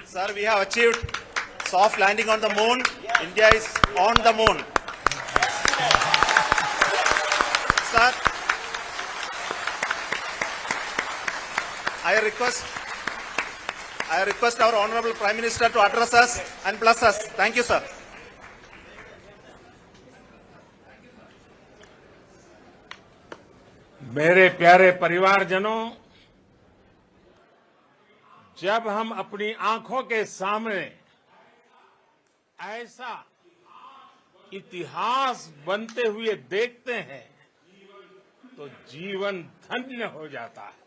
Sir, we have achieved soft landing on the moon. India is on the moon. Sir, I request our Honorable Prime Minister to address us and bless us. Thank you, sir. मेरे प्यारे परिवारजनों, जब हम अपनी आंखों के सामने ऐसा इतिहास बनते हुए देखते हैं तो जीवन धन्य हो जाता है।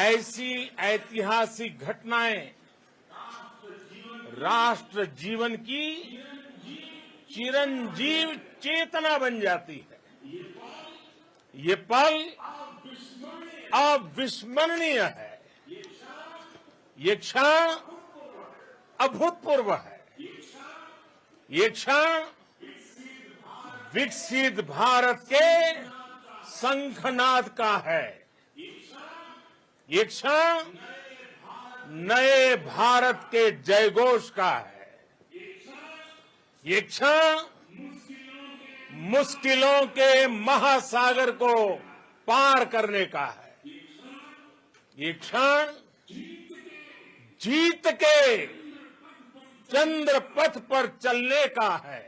ऐसी ऐतिहासिक घटनाएं राष्ट्र जीवन की चिरंजीव चेतना बन जाती है। ये पल अविस्मरणीय है। ये क्षण अभूतपूर्व है। ये क्षण विकसित भारत के शंखनाद का है। ये क्षण नए भारत के जयघोष का है। ये क्षण मुश्किलों के महासागर को पार करने का है। ये क्षण जीत के चंद्र पथ पर चलने का है।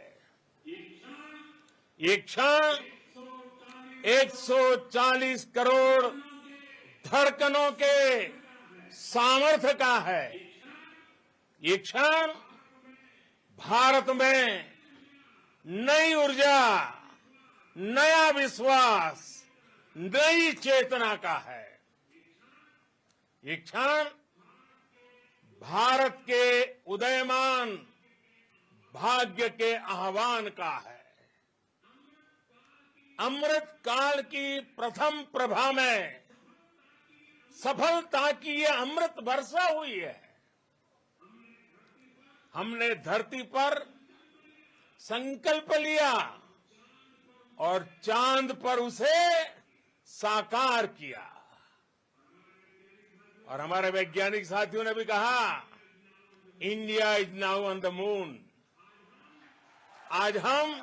ये क्षण 140 करोड़ धड़कनों के सामर्थ्य का है। ये क्षण भारत में नई ऊर्जा, नया विश्वास, नई चेतना का है। ये क्षण भारत के उदयमान भाग्य के आह्वान का है। अमृत काल की प्रथम प्रभा में सफलता की ये अमृत वर्षा हुई है। हमने धरती पर संकल्प लिया और चांद पर उसे साकार किया। और हमारे वैज्ञानिक साथियों ने भी कहा, India is now on the moon. आज हम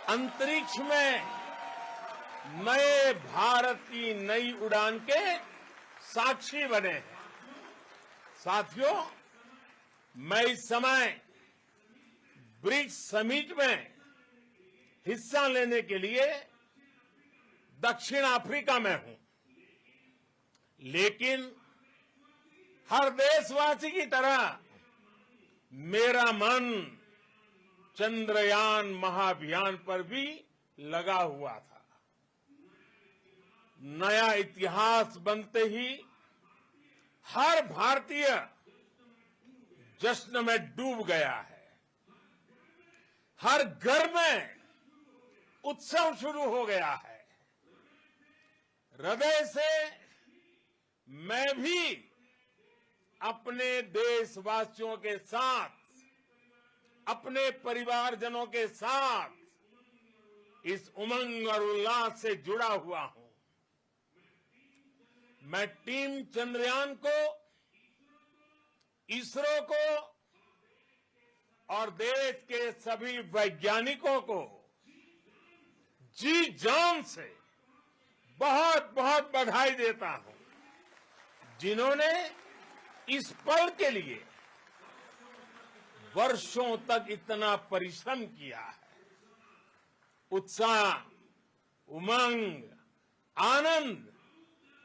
अंतरिक्ष में नए भारत की नई उड़ान के साक्षी बने हैं। साथियों, मैं इस समय ब्रिक्स समिट में हिस्सा लेने के लिए दक्षिण अफ्रीका में हूं, लेकिन हर देशवासी की तरह मेरा मन चंद्रयान महाअभियान पर भी लगा हुआ था। नया इतिहास बनते ही हर भारतीय जश्न में डूब गया है। हर घर में उत्सव शुरू हो गया है। हृदय से मैं भी अपने देशवासियों के साथ, अपने परिवारजनों के साथ इस उमंग और उल्लास से जुड़ा हुआ हूं। मैं टीम चंद्रयान को, इसरो को और देश के सभी वैज्ञानिकों को जी जान से बहुत बहुत बधाई देता हूं, जिन्होंने इस पल के लिए वर्षों तक इतना परिश्रम किया है। उत्साह, उमंग, आनंद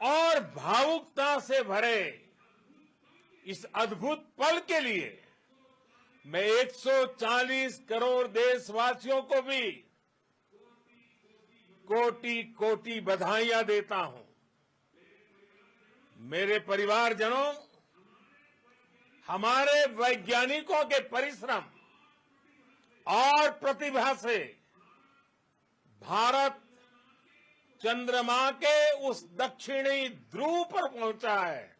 और भावुकता से भरे इस अद्भुत पल के लिए मैं 140 करोड़ देशवासियों को भी कोटि कोटि बधाइयां देता हूं। मेरे परिवारजनों, हमारे वैज्ञानिकों के परिश्रम और प्रतिभा से भारत चंद्रमा के उस दक्षिणी ध्रुव पर पहुंचा है,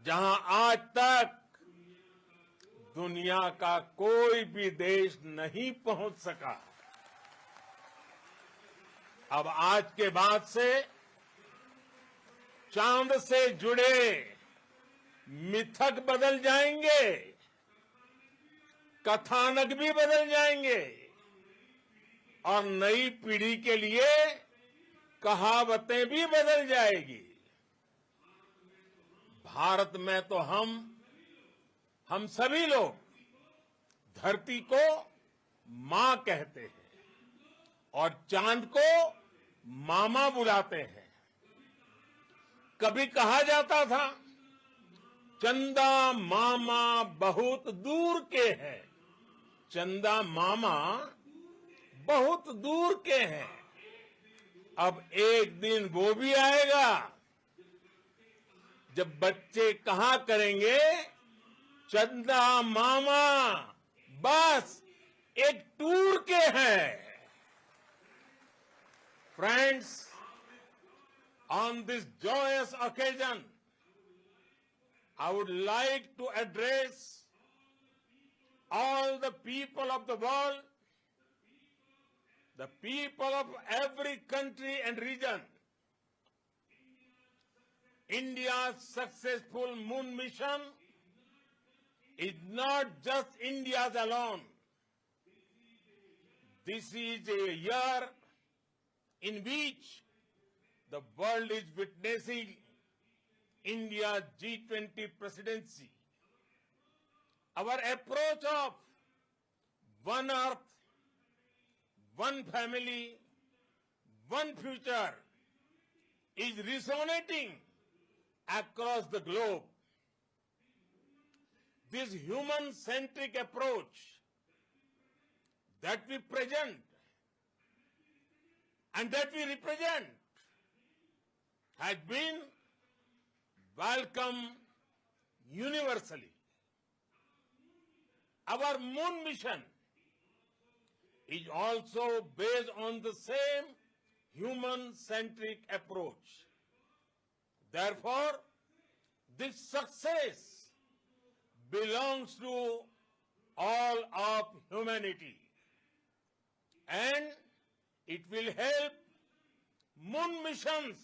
जहां आज तक दुनिया का कोई भी देश नहीं पहुंच सका। अब आज के बाद से चांद से जुड़े मिथक बदल जाएंगे, कथानक भी बदल जाएंगे और नई पीढ़ी के लिए कहावतें भी बदल जाएगी। भारत में तो हम सभी लोग धरती को मां कहते हैं और चांद को मामा बुलाते हैं। कभी कहा जाता था चंदा मामा बहुत दूर के हैं, चंदा मामा बहुत दूर के हैं। अब एक दिन वो भी आएगा जब बच्चे कहा करेंगे चंदा मामा बस एक टूर के हैं। Friends, on this joyous occasion, I would like to address all the people of the world, the people of every country and region. India's successful moon mission is not just India's alone. This is a year in which the world is witnessing India's G20 presidency. Our approach of one earth, one family, one future is resonating across the globe. This human-centric approach that we present and that we represent has been welcomed universally. Our moon mission is also based on the same human-centric approach. Therefore, this success belongs to all of humanity, and it will help moon missions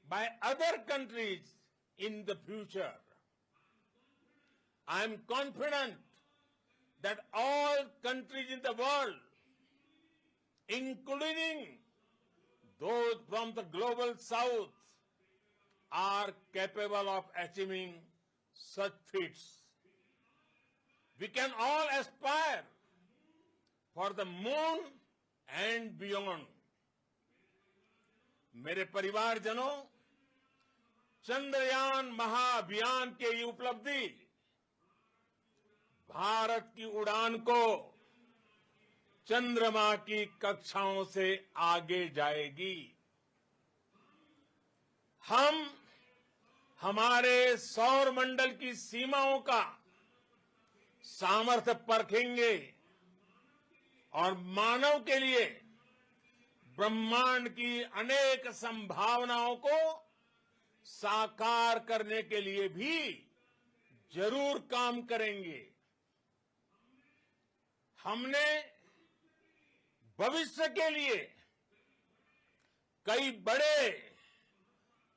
by other countries in the future. I am confident that all countries in the world, including those from the global south, are capable of achieving such feats. We can all aspire for the moon and beyond. मेरे परिवारजनों, चंद्रयान महाअभियान की ये उपलब्धि भारत की उड़ान को चंद्रमा की कक्षाओं से आगे जाएगी। हम हमारे सौर मंडल की सीमाओं का सामर्थ्य परखेंगे और मानव के लिए ब्रह्मांड की अनेक संभावनाओं को साकार करने के लिए भी जरूर काम करेंगे। हमने भविष्य के लिए कई बड़े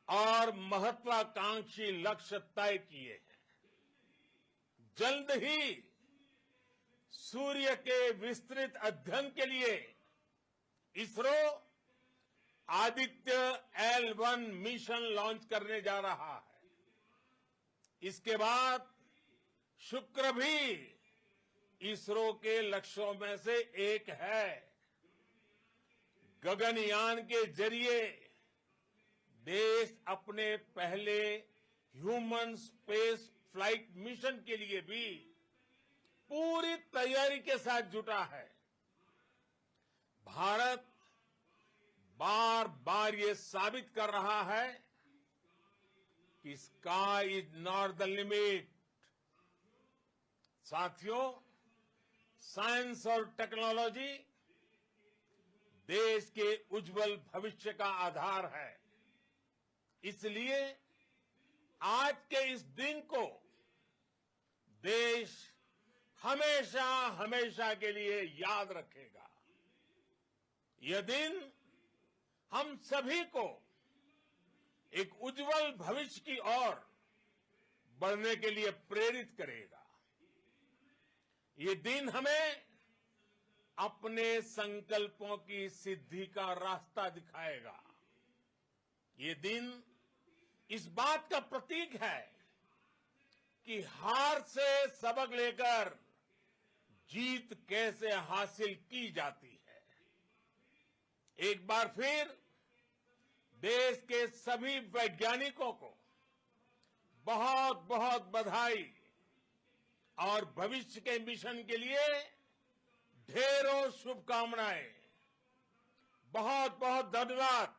और महत्वाकांक्षी लक्ष्य तय किए हैं। जल्द ही सूर्य के विस्तृत अध्ययन के लिए ISRO Aditya L1 mission launch करने जा रहा है। इसके बाद शुक्र भी इसरो के लक्ष्यों में से एक है। गगनयान के जरिए देश अपने पहले ह्यूमन स्पेस फ्लाइट मिशन के लिए भी पूरी तैयारी के साथ जुटा है। भारत बार बार ये साबित कर रहा है कि sky is not the limit. साथियों, साइंस और टेक्नोलॉजी देश के उज्जवल भविष्य का आधार है। इसलिए आज के इस दिन को देश हमेशा हमेशा के लिए याद रखेगा। यह दिन हम सभी को एक उज्जवल भविष्य की ओर बढ़ने के लिए प्रेरित करेगा। ये दिन हमें अपने संकल्पों की सिद्धि का रास्ता दिखाएगा। ये दिन इस बात का प्रतीक है कि हार से सबक लेकर जीत कैसे हासिल की जाती है। एक बार फिर देश के सभी वैज्ञानिकों को बहुत बहुत बधाई और भविष्य के मिशन के लिए ढेरों शुभकामनाएं। बहुत बहुत धन्यवाद।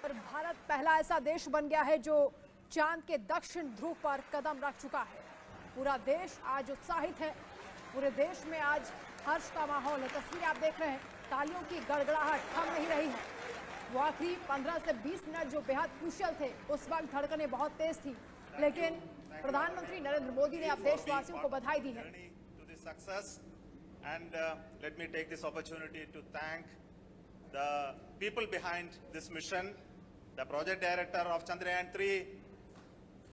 और भारत पहला ऐसा देश बन गया है जो चांद के दक्षिण ध्रुव पर कदम रख चुका है। पूरा देश आज उत्साहित है। पूरे देश में आज हर्ष का माहौल है। तस्वीरें आप देख रहे हैं, तालियों की गड़गड़ाहट थम नहीं रही है। वो आखिरी 15 से 20 मिनट जो बेहद क्रूशियल थे, उस वक्त धड़कनें बहुत तेज थी, लेकिन प्रधानमंत्री नरेंद्र मोदी ने अब देशवासियों को बधाई दी है। And let me take this opportunity to thank the people behind this mission, the project director of Chandrayaan 3,